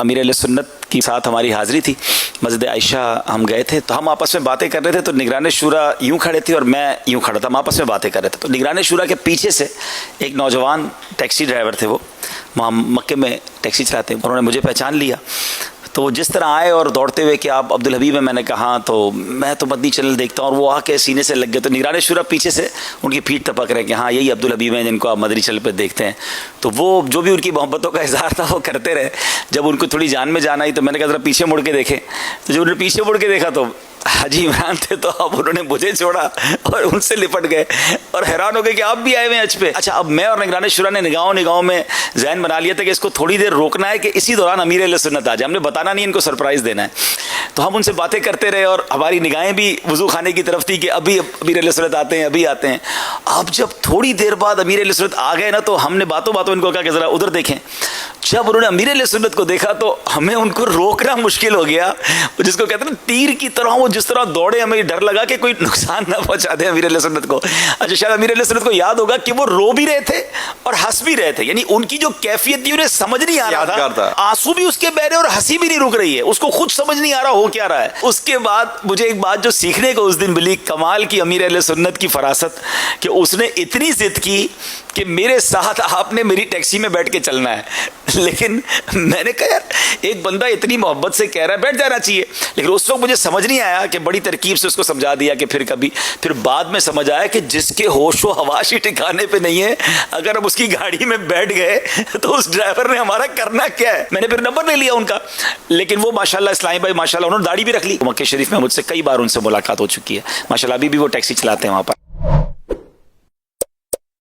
امیر اہل سنت کی ساتھ ہماری حاضری تھی، مسجد عائشہ ہم گئے تھے تو ہم آپس میں باتیں کر رہے تھے، تو نگران شورا یوں کھڑے تھے اور میں یوں کھڑا تھا، ہم آپس میں باتیں کر رہے تھے، تو نگران شورا کے پیچھے سے ایک نوجوان ٹیکسی ڈرائیور تھے، وہ وہاں مکے میں ٹیکسی چلاتے ہیں، انہوں نے مجھے پہچان لیا، تو وہ جس طرح آئے اور دوڑتے ہوئے کہ آپ عبدالحبیب ہیں، میں نے کہا تو میں تو مدنی چینل دیکھتا ہوں، اور وہ آ کے سینے سے لگ گئے، تو نگران شورا پیچھے سے ان کی پیٹھ ٹپک رہے کہ ہاں یہی عبدالحبیب ہیں جن کو آپ مدنی چینل پہ دیکھتے ہیں، تو وہ جو بھی ان کی محبتوں کا اظہار تھا وہ کرتے رہے۔ جب ان کو تھوڑی جان میں جان آئی تو میں نے کہا ذرا پیچھے مڑ کے دیکھیں، تو جب انہوں نے پیچھے مڑ کے دیکھا تو حاجی عمران تھے، تو اب انہوں نے مجھے چھوڑا اور ان سے لپٹ گئے اور حیران ہو گئے کہ آپ بھی آئے ہوئے ہیں حج پہ۔ اچھا، اب میں اور نگران شورا نے نگاہوں میں ذہن بنا لیا تھا کہ اس کو تھوڑی دیر روکنا ہے کہ اسی دوران امیر اہل سنت آ جائے، ہم نے بتانا نہیں، ان کو سرپرائز دینا ہے، تو ہم ان سے باتیں کرتے رہے اور ہماری نگاہیں بھی وضو خانے کی طرف تھی کہ ابھی امیر اہل سنت آتے ہیں، ابھی آتے ہیں۔ اب جب تھوڑی دیر بعد امیر اہل سنت آ گئے نا، تو ہم نے باتوں ان کو کہا کہ ذرا ادھر دیکھیں۔ جب انہوں نے امیر اہل سنت کو دیکھا تو ہمیں ان کو روکنا مشکل ہو گیا، جس کو کہتے ہیں نا تیر کی طرح، وہ جس طرح دوڑے، ہمیں ڈر لگا کہ کوئی نقصان نہ پہنچا دے امیر اہل سنت کو۔ اچھا، شاید امیر اہل سنت کو یاد ہوگا کہ وہ رو بھی رہے تھے اور ہنس بھی رہے تھے، یعنی ان کی جو کیفیت تھی انہیں سمجھ نہیں آ رہا تھا، آنسو بھی اس کے بہ رہے اور ہنسی بھی نہیں رک رہی ہے، اس کو خود سمجھ نہیں آ رہا ہو کیا رہا ہے۔ اس کے بعد مجھے ایک بات جو سیکھنے کو اس دن ملی، کمال کی امیر اہل سنت کی فراست، کہ اس نے اتنی ضد کی کہ میرے ساتھ آپ نے میری ٹیکسی میں بیٹھ کے چلنا ہے، لیکن میں نے کہا یار ایک بندہ اتنی محبت سے کہہ رہا ہے بیٹھ جانا چاہیے، لیکن اس وقت مجھے سمجھ نہیں آیا کہ بڑی ترکیب سے اس کو سمجھا دیا کہ پھر بعد میں سمجھ آیا کہ جس کے ہوش و حواس ہی ٹھکانے پہ نہیں ہے، اگر ہم اس کی گاڑی میں بیٹھ گئے تو اس ڈرائیور نے ہمارا کرنا کیا ہے۔ میں نے پھر نمبر لے لیا ان کا، لیکن وہ ماشاءاللہ اسلامی بھائی ماشاءاللہ انہوں نے داڑھی بھی رکھ لی، مکہ شریف میں مجھ سے کئی بار ان سے ملاقات ہو چکی ہے، ماشاءاللہ ابھی بھی وہ ٹیکسی چلاتے ہیں وہاں پر۔